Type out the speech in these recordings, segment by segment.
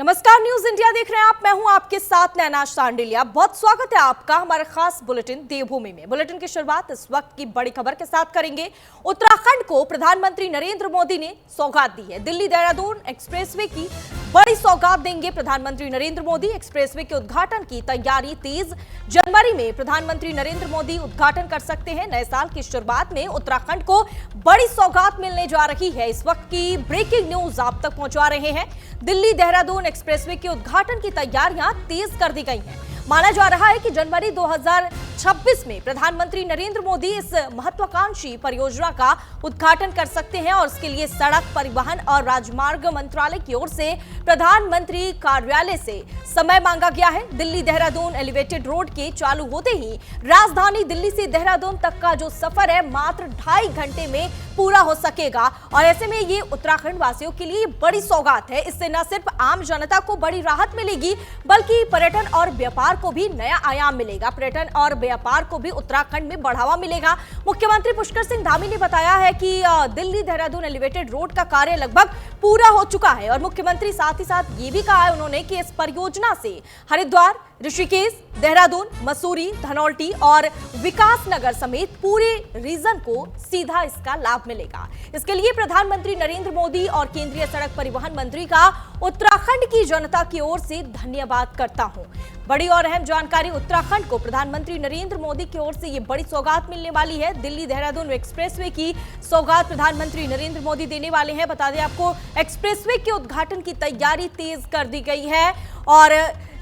नमस्कार, news India देख रहे हैं आप। मैं हूं आपके साथ नैना शांडिलिया। बहुत स्वागत है आपका हमारे खास बुलेटिन देवभूमि में। बुलेटिन की शुरुआत इस वक्त की बड़ी खबर के साथ करेंगे। उत्तराखंड को प्रधानमंत्री नरेंद्र मोदी ने सौगात दी है। दिल्ली देहरादून एक्सप्रेसवे की बड़ी सौगात देंगे प्रधानमंत्री नरेंद्र मोदी। एक्सप्रेसवे के उद्घाटन की तैयारी तेज। जनवरी में प्रधानमंत्री नरेंद्र मोदी उद्घाटन कर सकते हैं। नए साल की शुरुआत में उत्तराखंड को बड़ी सौगात मिलने जा रही है। इस वक्त की ब्रेकिंग न्यूज आप तक पहुंचा रहे हैं। दिल्ली देहरादून एक्सप्रेसवे के उद्घाटन की तैयारियां तेज कर दी गई हैं। माना जा रहा है कि जनवरी 2026 में प्रधानमंत्री नरेंद्र मोदी इस महत्वाकांक्षी परियोजना का उद्घाटन कर सकते हैं और इसके लिए सड़क परिवहन और राजमार्ग मंत्रालय की ओर से प्रधानमंत्री कार्यालय से समय मांगा गया है। दिल्ली देहरादून एलिवेटेड रोड के चालू होते ही राजधानी दिल्ली से देहरादून तक का जो सफर है मात्र 2.5 घंटे में पूरा हो सकेगा और ऐसे में ये उत्तराखंड वासियों के लिए बड़ी सौगात है। इससे न सिर्फ आम जनता को बड़ी राहत मिलेगी बल्कि पर्यटन और व्यापार को भी नया आयाम मिलेगा। पर्यटन और व्यापार को भी उत्तराखंड में बढ़ावा मिलेगा। मुख्यमंत्री पुष्कर सिंह धामी ने बताया है कि दिल्ली देहरादून एलिवेटेड रोड का कार्य लगभग पूरा हो चुका है और मुख्यमंत्री साथ ही साथ ये भी कहा है उन्होंने कि इस परियोजना से हरिद्वार, ऋषिकेश, देहरादून, मसूरी, धनौल्टी और विकासनगर समेत पूरे रीजन को सीधा इसका लाभ मिलेगा। इसके लिए प्रधानमंत्री नरेंद्र मोदी और केंद्रीय सड़क परिवहन मंत्री का उत्तराखंड की जनता की ओर से धन्यवाद करता हूं। बड़ी और अहम जानकारी, उत्तराखंड को प्रधानमंत्री नरेंद्र मोदी की ओर से ये बड़ी सौगात मिलने वाली है। दिल्ली देहरादून एक्सप्रेसवे की सौगात प्रधानमंत्री नरेंद्र मोदी देने वाले हैं। बता दें आपको, एक्सप्रेसवे के उद्घाटन की तैयारी तेज कर दी गई है और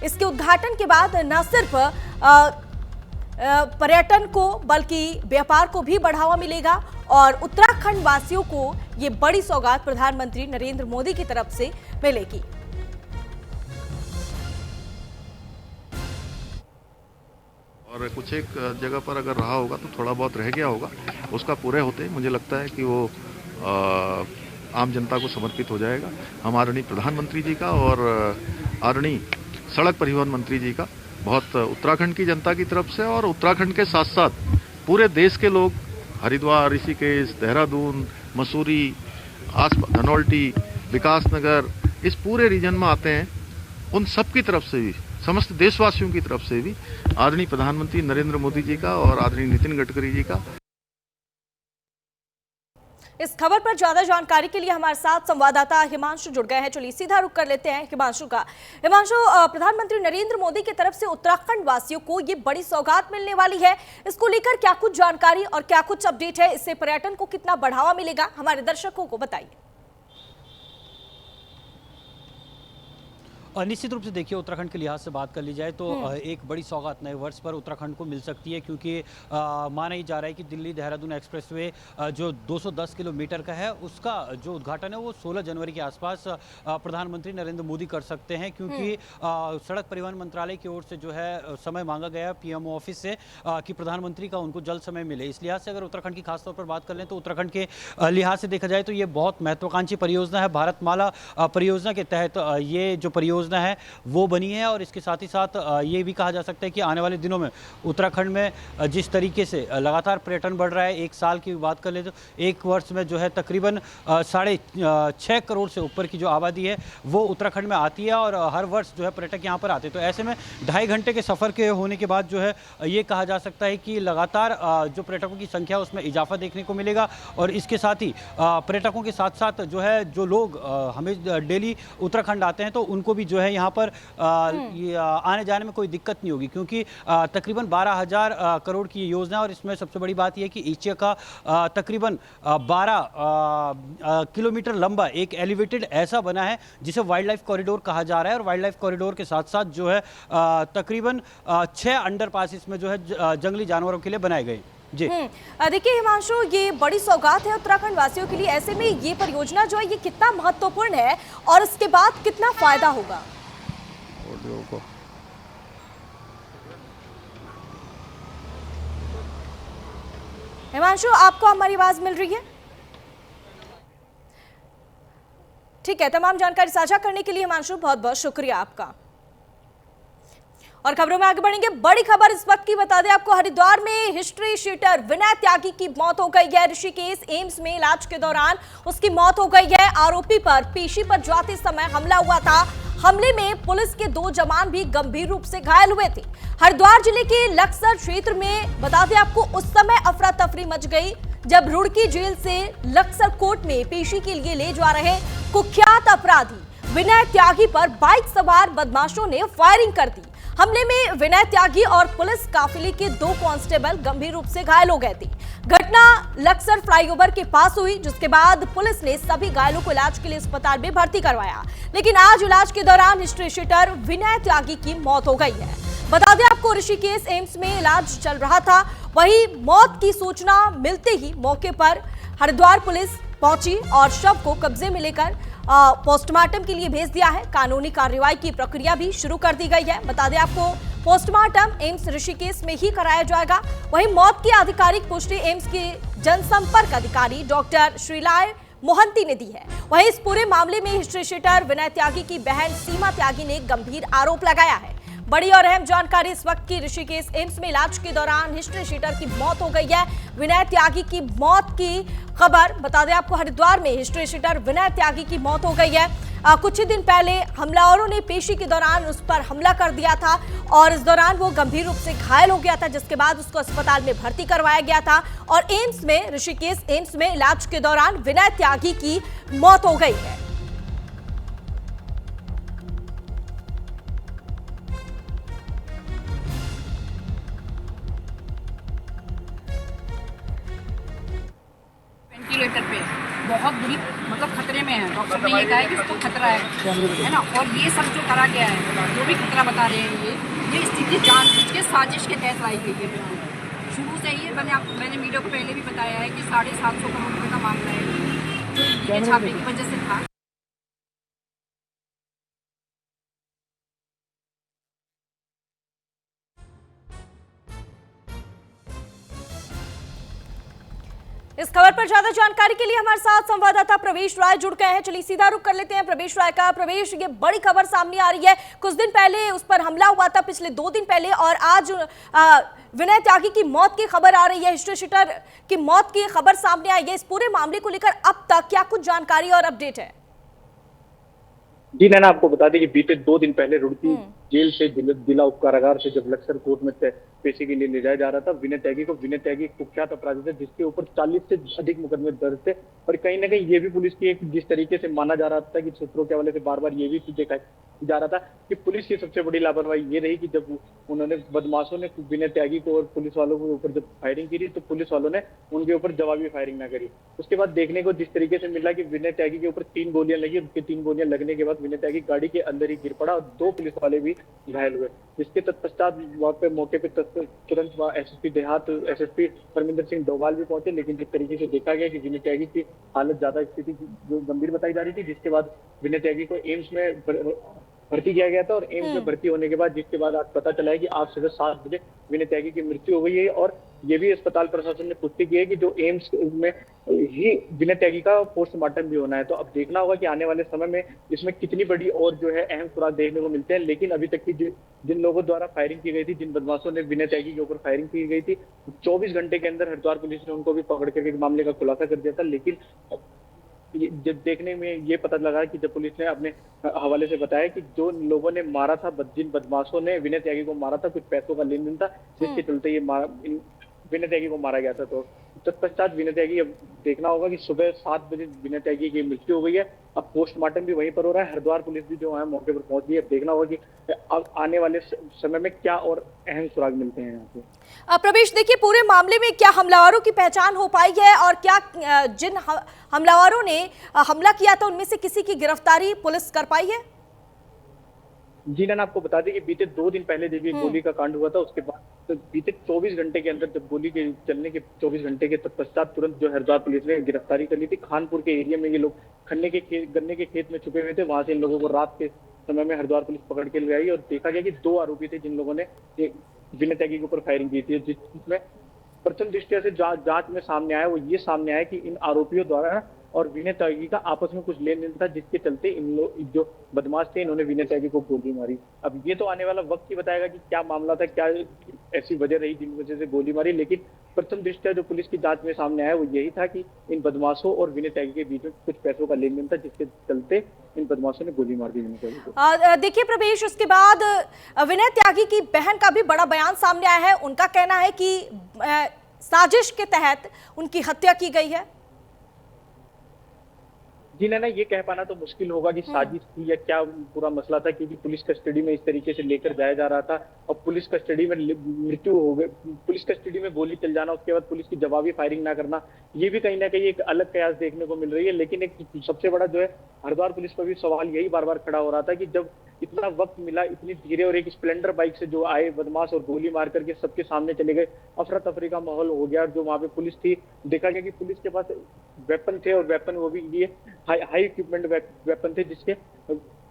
इसके उद्घाटन के बाद न सिर्फ पर्यटन को बल्कि व्यापार को भी बढ़ावा मिलेगा और उत्तराखंड वासियों को ये बड़ी सौगात प्रधानमंत्री नरेंद्र मोदी की तरफ से मिलेगी। और कुछ एक जगह पर अगर रहा होगा तो थोड़ा बहुत रह गया होगा, उसका पूरे होते मुझे लगता है कि वो आम जनता को समर्पित हो जाएगा। हम आदरणीय प्रधानमंत्री जी का और आदरणीय सड़क परिवहन मंत्री जी का बहुत उत्तराखंड की जनता की तरफ से और उत्तराखंड के साथ साथ पूरे देश के लोग हरिद्वार, ऋषिकेश, देहरादून, मसूरी, धनौल्टी, विकासनगर, इस पूरे रीजन में आते हैं, उन सब की तरफ से भी, समस्त देशवासियों की तरफ से भी आदरणीय प्रधानमंत्री नरेंद्र मोदी जी का और आदरणीय नितिन गडकरी जी का। इस खबर पर ज्यादा जानकारी के लिए हमारे साथ संवाददाता हिमांशु जुड़ गए हैं। चलिए सीधा रुख कर लेते हैं हिमांशु का। हिमांशु, प्रधानमंत्री नरेंद्र मोदी की तरफ से उत्तराखंड वासियों को ये बड़ी सौगात मिलने वाली है, इसको लेकर क्या कुछ जानकारी और क्या कुछ अपडेट है? इससे पर्यटन को कितना बढ़ावा मिलेगा, हमारे दर्शकों को बताइए। निश्चित रूप से देखिए, उत्तराखंड के लिहाज से बात कर ली जाए तो एक बड़ी सौगात नए वर्ष पर उत्तराखंड को मिल सकती है क्योंकि माना ही जा रहा है कि दिल्ली देहरादून एक्सप्रेसवे जो 210 किलोमीटर का है उसका जो उद्घाटन है वो 16 जनवरी के आसपास प्रधानमंत्री नरेंद्र मोदी कर सकते हैं क्योंकि सड़क परिवहन मंत्रालय की ओर से जो है समय मांगा गया पीएमओ ऑफिस से कि प्रधानमंत्री का उनको जल्द समय मिले। इस लिहाज से अगर उत्तराखंड की खासतौर पर बात कर लें तो उत्तराखंड के लिहाज से देखा जाए तो ये बहुत महत्वाकांक्षी परियोजना है। भारतमाला परियोजना के तहत ये जो परियोजना है वो बनी है और इसके साथ ही साथ ये भी कहा जा सकता है कि आने वाले दिनों में उत्तराखंड में जिस तरीके से लगातार पर्यटन बढ़ रहा है, एक साल की बात कर ले तो एक वर्ष में जो है तकरीबन 6.5 करोड़ से ऊपर की जो आबादी है वो उत्तराखंड में आती है और हर वर्ष जो है पर्यटक यहाँ पर आते हैं। तो ऐसे में 2.5 घंटे के सफ़र के होने के बाद जो है ये कहा जा सकता है कि लगातार जो पर्यटकों की संख्या उसमें इजाफा देखने को मिलेगा और इसके साथ ही पर्यटकों के साथ साथ जो है जो लोग हमें डेली उत्तराखंड आते हैं तो उनको भी जो है यहाँ पर आने जाने में कोई दिक्कत नहीं होगी क्योंकि तकरीबन 12,000 करोड़ की योजना है और इसमें सबसे बड़ी बात यह है कि ईचे का तकरीबन 12 किलोमीटर लंबा एक एलिवेटेड ऐसा बना है जिसे वाइल्ड लाइफ कॉरिडोर कहा जा रहा है और वाइल्ड लाइफ कॉरिडोर के साथ साथ जो है तकरीबन 6 अंडरपास इसमें जो है जंगली जानवरों के लिए बनाए गए। जी देखिए हिमांशु, ये बड़ी सौगात है उत्तराखंड वासियों के लिए। ऐसे में ये परियोजना जो है ये कितना महत्वपूर्ण है और इसके बाद कितना फायदा होगा? हिमांशु, आपको हमारी आवाज मिल रही है? ठीक है, तमाम जानकारी साझा करने के लिए हिमांशु बहुत बहुत शुक्रिया आपका। और खबरों में आगे बढ़ेंगे। बड़ी खबर इस वक्त की बता दें आपको, हरिद्वार में हिस्ट्री शीटर विनय त्यागी की मौत हो गई है। ऋषिकेश एम्स में इलाज के दौरान उसकी मौत हो गई है। आरोपी पर पेशी पर जाते समय हमला हुआ था। हमले में पुलिस के 2 जवान भी गंभीर रूप से घायल हुए थे। हरिद्वार जिले के लक्सर क्षेत्र में बता दें आपको, उस समय अफरा तफरी मच गई जब रुड़की जेल से लक्सर कोर्ट में पेशी के लिए ले जा रहे कुख्यात अपराधी विनय त्यागी पर बाइक सवार बदमाशों ने फायरिंग कर दी। हमले में विनय त्यागी और पुलिस काफिले के 2 कांस्टेबल गंभीर रूप से घायल हो गए थे। घटना लक्सर फ्लाईओवर के पास हुई, जिसके बाद पुलिस ने सभी घायलों को इलाज के लिए अस्पताल में भर्ती करवाया, लेकिन आज इलाज के दौरान हिस्ट्री शीटर विनय त्यागी की मौत हो गई है। बता दें आपको, ऋषिकेश एम्स में इलाज चल रहा था। वहीं मौत की सूचना मिलते ही मौके पर हरिद्वार पुलिस पहुंची और शव को कब्जे में लेकर पोस्टमार्टम के लिए भेज दिया है। कानूनी कार्रवाई की प्रक्रिया भी शुरू कर दी गई है। बता दें आपको, पोस्टमार्टम एम्स ऋषिकेश में ही कराया जाएगा। वहीं मौत की आधिकारिक पुष्टि एम्स के जनसंपर्क अधिकारी डॉक्टर श्रीलाय मोहंती ने दी है। वहीं इस पूरे मामले में हिस्ट्री शीटर विनय त्यागी की बहन सीमा त्यागी ने गंभीर आरोप लगाया है। बड़ी और अहम जानकारी इस वक्त की, ऋषिकेश एम्स में इलाज के दौरान हिस्ट्री शीटर की मौत हो गई है। विनय त्यागी की मौत की खबर, बता दें आपको, हरिद्वार में हिस्ट्री शीटर विनय त्यागी की मौत हो गई है। कुछ ही दिन पहले हमलावरों ने पेशी के दौरान उस पर हमला कर दिया था और इस दौरान वो गंभीर रूप से घायल हो गया था, जिसके बाद उसको अस्पताल में भर्ती करवाया गया था और एम्स में, ऋषिकेश एम्स में इलाज के दौरान विनय त्यागी की मौत हो गई है। वेंटिलेटर पे बहुत बुरी मतलब खतरे में है। डॉक्टर ने ये कहा है कि उसको खतरा है ना। और ये सब जो करा गया है, जो भी खतरा बता रहे हैं, ये स्थिति जानबूझ के साजिश के तहत लाई गई है। शुरू से ही मैंने मीडिया को पहले भी बताया है कि 750 करोड़ रुपये का मामला है जो ये छापे की वजह से था। इस खबर पर ज्यादा जानकारी के लिए हमारे साथ संवाददाता प्रवेश राय जुड़ गए हैं। चलिए सीधा रुख कर लेते हैं प्रवेश राय का। प्रवेश, ये बड़ी खबर सामने आ रही है, कुछ दिन पहले उस पर हमला हुआ था, पिछले 2 दिन पहले, और आज विनय त्यागी की मौत की खबर आ रही है, हिस्ट्री शीटर की मौत की खबर सामने आई है। इस पूरे मामले को लेकर अब तक क्या कुछ जानकारी और अपडेट है? जी नैना, आपको बता दें कि बीते 2 दिन पहले रुड़की जेल से जिला उपकारागार से जब लक्सर कोर्ट में पेशी के लिए ले जाया जा रहा था विनय त्यागी एक कुख्यात अपराधी थे जिसके ऊपर 40 से अधिक मुकदमे दर्ज थे। और कहीं ना कहीं ये भी पुलिस की एक जिस तरीके से माना जा रहा था कि सूत्रों के हवाले से बार बार ये भी देखा जा रहा था कि पुलिस की सबसे बड़ी लापरवाही ये रही कि जब उन्होंने बदमाशों ने विनय त्यागी को और पुलिस वालों के ऊपर जब फायरिंग की तो पुलिस वालों ने उनके ऊपर जवाबी फायरिंग ना करी। उसके बाद देखने को जिस तरीके से मिला कि विनय त्यागी के ऊपर 3 गोलियां लगी, उनके 3 गोलियां लगने के बाद विनय त्यागी गाड़ी के अंदर ही गिर पड़ा और 2 पुलिस वाले भी घायल हुए। जिसके तत्पश्चात वहाँ पे मौके पे तुरंत वहाँ एसएसपी परमिंदर सिंह डोभाल भी पहुंचे, लेकिन जिस तरीके से देखा गया कि विनय त्यागी की हालत ज्यादा स्थिति जो गंभीर बताई जा रही थी, जिसके बाद विनय त्यागी को एम्स में भर्ती किया गया था। और एम्स में भर्ती होने के बाद जिसके बाद आज पता चला है कि आज सुबह 7 बजे विनय त्यागी की मृत्यु हो गई है। और ये भी अस्पताल प्रशासन ने पुष्टि की है कि जो एम्स में ही विनय त्यागी का पोस्टमार्टम भी होना है। तो अब देखना होगा कि आने वाले समय में इसमें कितनी बड़ी और जो है अहम सुराग देखने को मिलते हैं। लेकिन अभी तक की जिन लोगों द्वारा फायरिंग की गई थी, जिन बदमाशों ने विनय त्यागी के ऊपर फायरिंग की गई थी, 24 घंटे के अंदर हरिद्वार पुलिस ने उनको भी पकड़ करके मामले का खुलासा कर दिया था। लेकिन जब देखने में ये पता लगा कि जब पुलिस ने अपने हवाले से बताया कि जो लोगों ने मारा था, जिन बदमाशों ने विनय त्यागी को मारा था, कुछ पैसों का लेन देन था जिसके चलते ये विनय त्यागी को मारा गया था। तो तत्पश्चात विनय त्यागी, अब देखना होगा कि सुबह 7 बजे विनय त्यागी की मृत्यु हो गई है। अब पोस्टमार्टम भी वहीं पर हो रहा है, हरिद्वार पुलिस भी जो है मौके पर पहुंच गई है। अब देखना होगा कि अब आने वाले समय में क्या और अहम सुराग मिलते हैं यहाँ पे। प्रवेश, देखिए, पूरे मामले में क्या हमलावरों की पहचान हो पाई है और क्या जिन हमलावरों ने हमला किया था उनमें से किसी की गिरफ्तारी पुलिस कर पाई है? जी नैना, आपको बता दें कि बीते 2 दिन पहले जब ये गोली का कांड हुआ था, उसके बाद तो बीते 24 घंटे के अंदर जब गोली के चलने के 24 घंटे के तत्पश्चात तुरंत जो हरिद्वार पुलिस ने गिरफ्तारी कर ली थी। खानपुर के एरिया में ये लोग गन्ने के खेत में छुपे हुए थे, वहां से इन लोगों को रात के समय में हरिद्वार पुलिस पकड़ के ले आई और देखा गया कि 2 आरोपी थे जिन लोगों ने विनय त्यागी के ऊपर फायरिंग की थी। जिसमें प्रथम दृष्टया से जांच में सामने आया वो ये सामने आया कि इन आरोपियों द्वारा और विनय त्यागी का आपस में कुछ लेन देन था, जिसके चलते इन लोग जो बदमाश थे इन्होंने विनय त्यागी को गोली मारी। अब ये तो आने वाला वक्त ही बताएगा कि क्या मामला था, क्या ऐसी वजह रही जिन वजह से गोली मारी, लेकिन प्रथम दृष्टया जो पुलिस की जांच में सामने आया वो यही था कि इन बदमाशों और विनय त्यागी के बीच में कुछ पैसों का लेन देन था, जिसके चलते इन बदमाशों ने गोली मार दी विनय त्यागी को। देखिए प्रवेश, उसके बाद विनय त्यागी की बहन का भी बड़ा बयान सामने आया है। उनका कहना है कि साजिश के तहत उनकी हत्या की गई है। जी नैना, ये कह पाना तो मुश्किल होगा कि साजिश थी या क्या पूरा मसला था, क्योंकि पुलिस कस्टडी में इस तरीके से लेकर जाया जा रहा था और पुलिस कस्टडी में मृत्यु हो गई, पुलिस कस्टडी में गोली चल जाना, उसके बाद पुलिस की जवाबी फायरिंग ना करना, ये भी कहीं ना कहीं एक अलग कयास देखने को मिल रही है। लेकिन एक सबसे बड़ा जो है हरिद्वार पुलिस पर भी सवाल यही बार बार खड़ा हो रहा था कि जब इतना वक्त मिला, इतनी धीरे और एक स्प्लेंडर बाइक से जो आए बदमाश और गोली मार करके सबके सामने चले गए, अफरा तफरी का माहौल हो गया। और जो वहां पे पुलिस थी, देखा गया कि पुलिस के पास वेपन थे और वेपन वो भी ये हाई इक्विपमेंट वेपन थे, जिसके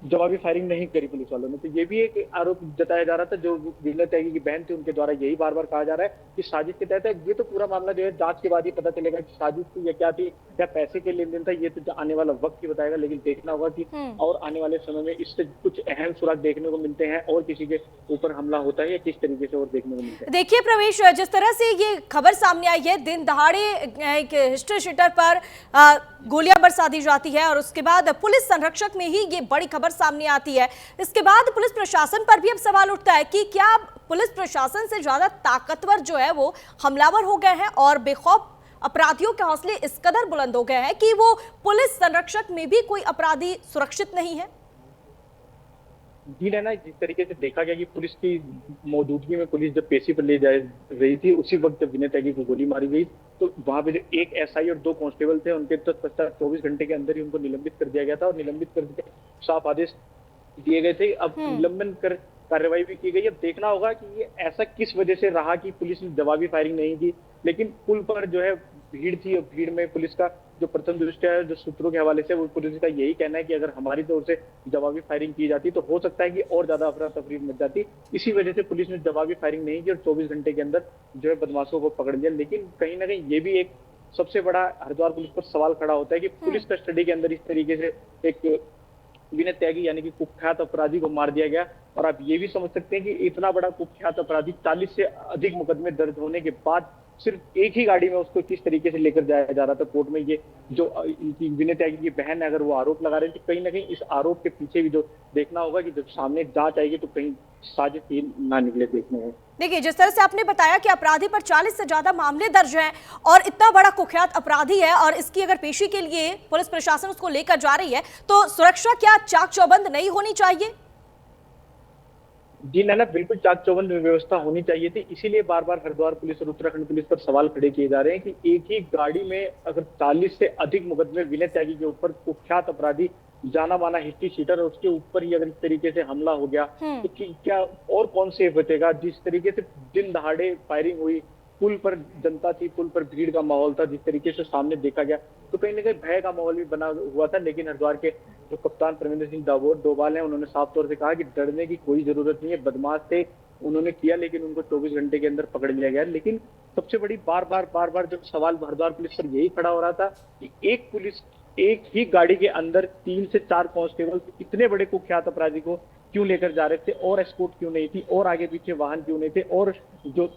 जवाबी फायरिंग नहीं करी पुलिस वालों ने। तो ये भी एक आरोप जताया जा रहा था, जो विनय त्यागी की बहन थी उनके द्वारा यही बार बार कहा जा रहा है कि साजिश के तहत है। ये तो पूरा मामला जो है जांच के बाद ही पता चलेगा कि साजिश थी या क्या थी, या पैसे के लेन देन था, ये तो आने वाला वक्त ही बताएगा। लेकिन देखना होगा कि और आने वाले समय में इससे कुछ अहम सुराग देखने को मिलते हैं और किसी के ऊपर हमला होता है या किस तरीके से और देखने को मिलता है। देखिए प्रवेश, जिस तरह से ये खबर सामने आई है, दिन दहाड़े एक हिस्ट्री शीटर पर गोलियां बरसा दी जाती है और उसके बाद पुलिस संरक्षक में ही ये बड़ी खबर सामने आती है। इसके बाद पुलिस प्रशासन पर भी अब सवाल उठता है कि क्या पुलिस प्रशासन से ज्यादा ताकतवर जो है वो हमलावर हो गए हैं और बेखौफ अपराधियों के हौसले इस कदर बुलंद हो गए हैं कि वो पुलिस संरक्षक में भी कोई अपराधी सुरक्षित नहीं है। जी ना, जिस तरीके से देखा गया कि पुलिस की मौजूदगी में पुलिस जब पेशी पर ले जा रही थी, उसी वक्त जब विनय त्यागी को गोली मारी गई, तो वहां पे जो एक एसआई और 2 कांस्टेबल थे, उनके तत्पश्चात 24 घंटे के अंदर ही उनको निलंबित कर दिया गया था और निलंबित करके साफ आदेश दिए गए थे। अब निलंबन कर कार्रवाई भी की गई। अब देखना होगा कि ये ऐसा किस वजह से रहा कि पुलिस ने जवाबी फायरिंग नहीं की, लेकिन पुल पर जो है भीड़ थी और भीड़ में पुलिस का जो प्रथम दृष्टया है, जो सूत्रों के हवाले से वो पुलिस का यही कहना है कि अगर हमारी तरफ से जवाबी फायरिंग की जाती तो हो सकता है कि और ज्यादा अफरा तफरी मच जाती। इसी वजह से पुलिस ने जवाबी फायरिंग नहीं की और 24 घंटे के अंदर जो है बदमाशों को पकड़ लिया। लेकिन कहीं ना कहीं ये भी एक सबसे बड़ा हरिद्वार पुलिस पर सवाल खड़ा होता है कि पुलिस कस्टडी के अंदर इस तरीके से एक विनय त्यागी यानी कि कुख्यात अपराधी को मार दिया गया। और आप ये भी समझ सकते हैं कि इतना बड़ा कुख्यात अपराधी 40 से अधिक मुकदमे दर्ज होने के बाद सिर्फ एक ही गाड़ी में उसको किस तरीके से लेकर जाया जा रहा था कोर्ट में। ये जो विनय त्यागी की बहन है, अगर वो आरोप लगा रही थी, कहीं ना कहीं इस आरोप के पीछे भी जो देखना होगा कि जब सामने जांच आएगी तो कहीं साजिश ही ना निकले देखने में। देखिए, जिस तरह से आपने बताया कि अपराधी पर 40 से ज्यादा मामले दर्ज हैं और इतना बड़ा कुख्यात अपराधी है और इसकी अगर पेशी के लिए पुलिस प्रशासन उसको लेकर जा रही है, तो सुरक्षा क्या चाक चौबंद नहीं होनी चाहिए? जी ना, बिल्कुल चाक चौबंद व्यवस्था होनी चाहिए थी। इसीलिए बार बार हरिद्वार पुलिस और उत्तराखंड पुलिस पर सवाल खड़े किए जा रहे हैं कि एक ही गाड़ी में अगर 40 से अधिक मुकदमे विनय त्यागी के ऊपर कुख्यात अपराधी जाना माना हिस्ट्री शीटर, उसके ऊपर ही अगर इस तरीके से हमला हो गया तो क्या और कौन सेफ बचेगा। जिस तरीके से दिन दहाड़े फायरिंग हुई, पुल पर जनता थी, पुल पर भीड़ का माहौल था, जिस तरीके से सामने देखा गया तो कहीं ना कहीं भय का माहौल भी बना हुआ था। लेकिन हरिद्वार के जो कप्तान परमिंदर सिंह डोभाल हैं, उन्होंने साफ तौर से कहा कि डरने की कोई जरूरत नहीं है, बदमाश थे, उन्होंने किया, लेकिन उनको 24 घंटे के अंदर पकड़ लिया गया। लेकिन सबसे बड़ी बार बार जो सवाल हरिद्वार पुलिस पर यही खड़ा हो रहा था कि एक ही गाड़ी के अंदर 3 से 4 कांस्टेबल इतने बड़े कुख्यात अपराधी को क्यों लेकर जा रहे थे, और एस्कॉर्ट क्यों नहीं थी, और आगे पीछे वाहन क्यों नहीं थे, और जो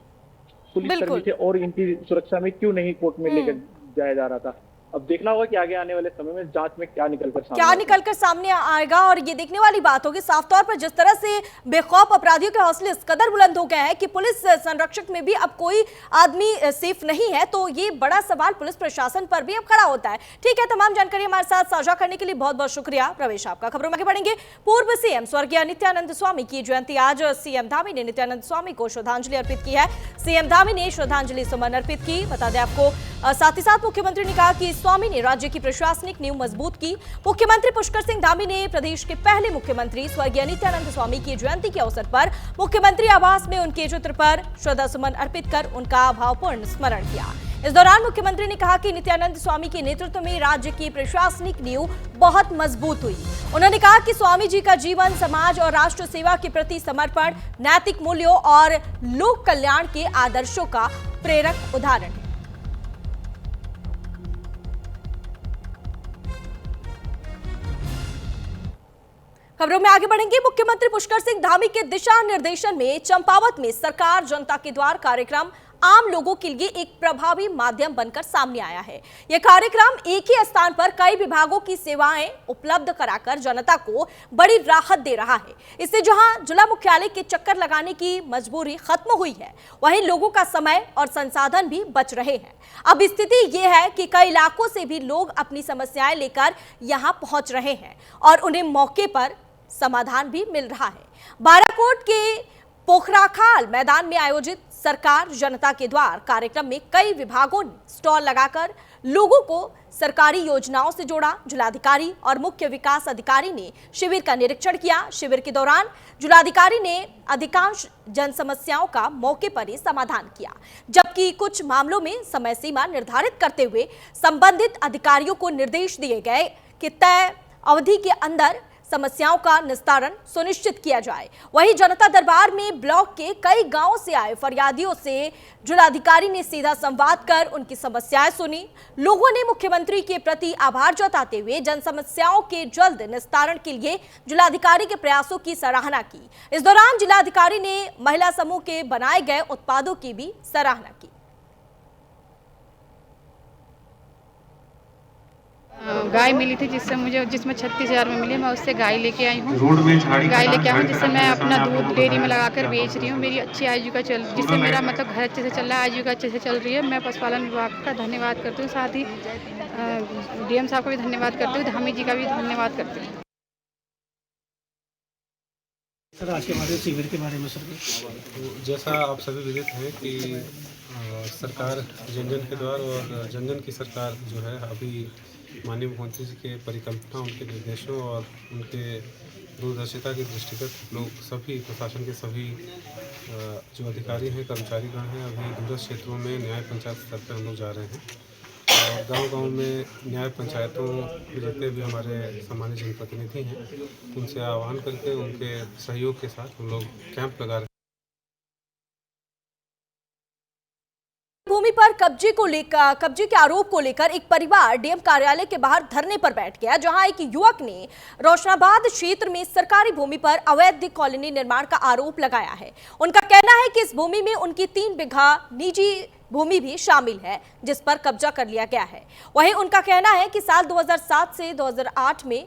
पुलिसकर्मी थे और इनकी सुरक्षा में क्यों नहीं कोर्ट में लेकर जाया जा रहा था। अब देखना होगा कि आगे आने वाले समय में जांच में क्या निकलकर सामने आएगा और ये देखने वाली बात होगी साफ तौर पर जिस तरह से बेखौफ अपराधियों के हौसले इस कदर बुलंद हो गए हैं कि पुलिस संरक्षक में भी अब कोई आदमी सेफ नहीं है, तो ये बड़ा सवाल पुलिस प्रशासन पर भी अब खड़ा होता है। ठीक है, तमाम जानकारी हमारे साथ साझा करने के लिए बहुत बहुत शुक्रिया प्रवेश आपका। खबरों में आगे बढ़ेंगे। पूर्व सीएम स्वर्गीय नित्यानंद स्वामी की जयंती आज। सीएम धामी ने नित्यानंद स्वामी को श्रद्धांजलि अर्पित की है। सीएम धामी ने श्रद्धांजलि सुमन अर्पित की। बता दें आपको, साथ ही साथ मुख्यमंत्री ने कहा कि स्वामी ने राज्य की प्रशासनिक नींव मजबूत की। मुख्यमंत्री पुष्कर सिंह धामी ने प्रदेश के पहले मुख्यमंत्री स्वर्गीय नित्यानंद स्वामी की जयंती के अवसर पर मुख्यमंत्री आवास में उनके चित्र पर श्रद्धा सुमन अर्पित कर उनका भावपूर्ण स्मरण किया। इस दौरान मुख्यमंत्री ने कहा कि नित्यानंद स्वामी के नेतृत्व में राज्य की प्रशासनिक नींव बहुत मजबूत हुई। उन्होंने कहा कि स्वामी जी का जीवन समाज और राष्ट्र सेवा के प्रति समर्पण, नैतिक मूल्यों और लोक कल्याण के आदर्शों का प्रेरक उदाहरण है। खबरों में आगे बढ़ेंगे। मुख्यमंत्री पुष्कर सिंह धामी के दिशा निर्देशन में चंपावत में सरकार जनता के द्वार कार्यक्रम आम लोगों के लिए एक प्रभावी माध्यम बनकर सामने आया है। यह कार्यक्रम एक ही स्थान पर कई विभागों की सेवाएं उपलब्ध कराकर जनता को बड़ी राहत दे रहा है। इससे जहां जिला मुख्यालय के चक्कर लगाने की मजबूरी खत्म हुई है, वहीं लोगों का समय और संसाधन भी बच रहे हैं। अब स्थिति यह है कि कई इलाकों से भी लोग अपनी समस्याएं लेकर यहां पहुंच रहे हैं और उन्हें मौके पर समाधान भी मिल रहा है। बाराकोट के पोखराखाल मैदान में आयोजित सरकार जनता के द्वार कार्यक्रम में कई विभागों ने स्टॉल लगाकर लोगों को सरकारी योजनाओं से जोड़ा। जिलाधिकारी और मुख्य विकास अधिकारी ने शिविर का निरीक्षण किया। शिविर के दौरान जिलाधिकारी ने अधिकांश जन समस्याओं का मौके पर ही समाधान किया, जबकि कुछ मामलों में समय सीमा निर्धारित करते हुए संबंधित अधिकारियों को निर्देश दिए गए कि तय अवधि के अंदर समस्याओं का निस्तारण सुनिश्चित किया जाए। वहीं जनता दरबार में ब्लॉक के कई गांवों से आए फरियादियों से जिलाधिकारी ने सीधा संवाद कर उनकी समस्याएं सुनी। लोगों ने मुख्यमंत्री के प्रति आभार जताते हुए जन समस्याओं के जल्द निस्तारण के लिए जिलाधिकारी के प्रयासों की सराहना की। इस दौरान जिलाधिकारी ने महिला समूह के बनाए गए उत्पादों की भी सराहना की। गाय मिली थी जिसमें 36,000 में मिली। मैं उससे गाय लेके आई हूँ, जिससे मैं अपना दूध डेयरी में लगाकर बेच रही हूँ। मेरी अच्छी आजीविका जिससे मेरा मतलब घर अच्छे से चल रहा है, आजीविका अच्छे से चल रही है। मैं पशुपालन विभाग का धन्यवाद करती हूँ, साथ ही डीएम साहब को भी धन्यवाद करती हूँ, धामी जी का भी धन्यवाद करती हूँ। सर, आज के हमारे शिविर के बारे में सर, जैसा आप सभी विदित हैं कि सरकार जन जन के द्वार और जन जन की सरकार जो है अभी माननीय मुख्यमंत्री जी के परिकल्पना, उनके निर्देशों और उनके दूरदर्शिता के दृष्टिगत लोग सभी प्रशासन के सभी जो अधिकारी हैं, कर्मचारीगण हैं, अभी दूरस्थ क्षेत्रों में न्याय पंचायत स्तर पर हम लोग जा रहे हैं और गांव-गांव में न्याय पंचायतों में जितने भी हमारे सामान्य जनप्रतिनिधि हैं, उनसे आह्वान करके उनके सहयोग के साथ हम लोग कैंप लगा रहे हैं। भूमि पर कब्जे के आरोप को लेकर एक परिवार डीएम कार्यालय के बाहर धरने पर बैठ गया, जहां एक युवक ने रोशनाबाद क्षेत्र में सरकारी भूमि पर अवैध कॉलोनी निर्माण का आरोप लगाया है। उनका कहना है कि इस भूमि में उनकी 3 बीघा निजी भूमि भी शामिल है, जिस पर कब्जा कर लिया गया है। वहीं उनका कहना है कि साल 2007 से 2008 में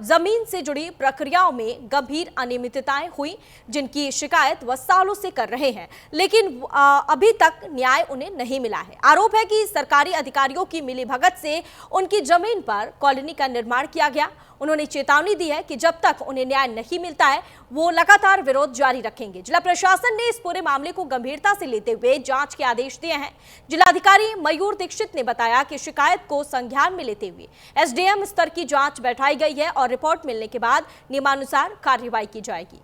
जमीन से जुड़ी प्रक्रियाओं में गंभीर अनियमितताएं हुई, जिनकी शिकायत वह सालों से कर रहे हैं, लेकिन अभी तक न्याय उन्हें नहीं मिला है। आरोप है कि सरकारी अधिकारियों की मिलीभगत से उनकी जमीन पर कॉलोनी का निर्माण किया गया। उन्होंने चेतावनी दी है कि जब तक उन्हें न्याय नहीं मिलता है, वो लगातार विरोध जारी रखेंगे। जिला प्रशासन ने इस पूरे मामले को गंभीरता से लेते हुए जांच के आदेश दिए हैं। जिलाधिकारी मयूर दीक्षित ने बताया कि शिकायत को संज्ञान में लेते हुए एसडीएम स्तर की जांच बैठाई गई है और रिपोर्ट मिलने के बाद नियमानुसार कार्रवाई की जाएगी।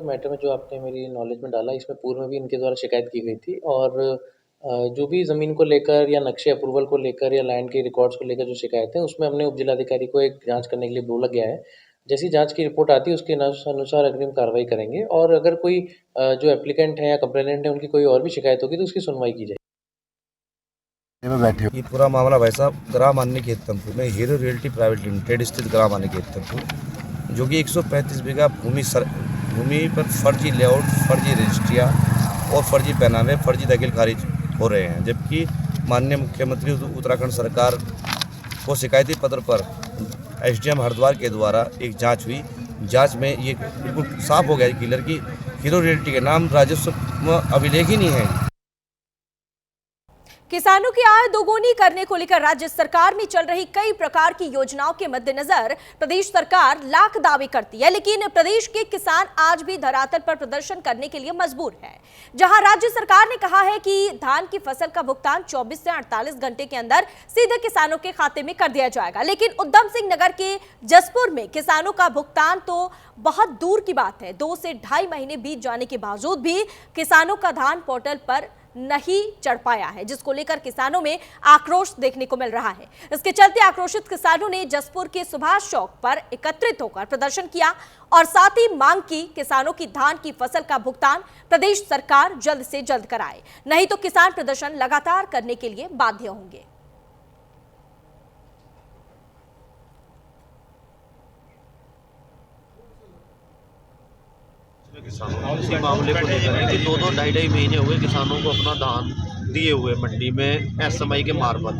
मैटर में जो आपने मेरी नॉलेज में डाला, इसमें पूर्व में भी इनके द्वारा शिकायत की गई थी और जो भी ज़मीन को लेकर या नक्शे अप्रूवल को लेकर या लैंड के रिकॉर्ड्स को लेकर जो शिकायत है, उसमें हमने उप जिलाधिकारी को एक जांच करने के लिए बोला गया है। जैसी जांच की रिपोर्ट आती है उसके अनुसार अग्रिम कार्रवाई करेंगे और अगर कोई जो एप्लीकेंट है या कंप्लेनेंट है उनकी कोई और भी शिकायत होगी तो उसकी सुनवाई की जाएगी। ये पूरा मामला भाई साहब ग्राम आने के हेतमपुर में हीरो रियल्टी प्राइवेट लिमिटेड स्थित ग्राम आने के हेतमपुर, जो कि 135 बीघा भूमि पर फर्जी लेआउट, फर्जी रजिस्ट्रियाँ और फर्जी पैनामे, फर्जी दखल खारिज हो रहे हैं। जबकि माननीय मुख्यमंत्री उत्तराखंड सरकार को शिकायती पत्र पर एसडीएम हरिद्वार के द्वारा एक जांच हुई। जांच में ये बिल्कुल साफ हो गया क्लियर कि हीरो रियल्टी के नाम राजस्व अभिलेख ही नहीं है। किसानों की आय दोगुनी करने को लेकर राज्य सरकार में चल रही कई प्रकार की योजनाओं के मद्देनजर प्रदेश सरकार लाख दावे करती है, लेकिन प्रदेश के किसान आज भी धरातल पर प्रदर्शन करने के लिए मजबूर है। जहां राज्य सरकार ने कहा है कि धान की फसल का भुगतान 24 से 48 घंटे के अंदर सीधे किसानों के खाते में कर दिया जाएगा, लेकिन उधम सिंह नगर के जसपुर में किसानों का भुगतान तो बहुत दूर की बात है। 2 से 2.5 महीने बीत जाने के बावजूद भी किसानों का धान पोर्टल पर नहीं चढ़ पाया है, जिसको लेकर किसानों में आक्रोश देखने को मिल रहा है। इसके चलते आक्रोशित किसानों ने जसपुर के सुभाष चौक पर एकत्रित होकर प्रदर्शन किया और साथ ही मांग की किसानों की धान की फसल का भुगतान प्रदेश सरकार जल्द से जल्द कराए, नहीं तो किसान प्रदर्शन लगातार करने के लिए बाध्य होंगे। किसानों ने इसी मामले को लेकर है कि 2-2 ढाई-ढाई महीने हुए किसानों को अपना धान दिए हुए मंडी में एसएमआई के मार्फत।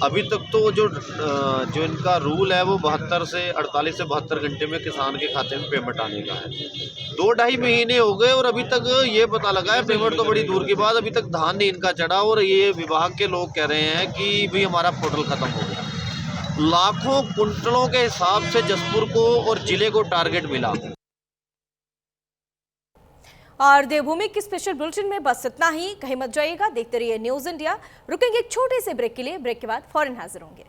अभी तक तो जो इनका रूल है वो 48 से 72 घंटे में किसान के खाते में पेमेंट आने का है। 2-2.5 महीने हो गए और अभी तक ये पता लगा है, पेमेंट तो बड़ी दूर की बात, अभी तक धान नहीं इनका चढ़ा। और ये विभाग के लोग कह रहे हैं कि भाई हमारा पोर्टल ख़त्म हो गया। लाखों कुंटलों के हिसाब से जसपुर को और जिले को टारगेट मिला। और देवभूमि की स्पेशल बुलेटिन में बस इतना ही। कहीं मत जाइएगा, देखते रहिए न्यूज़ इंडिया। रुकेंगे एक छोटे से ब्रेक के लिए, ब्रेक के बाद फौरन हाजिर होंगे।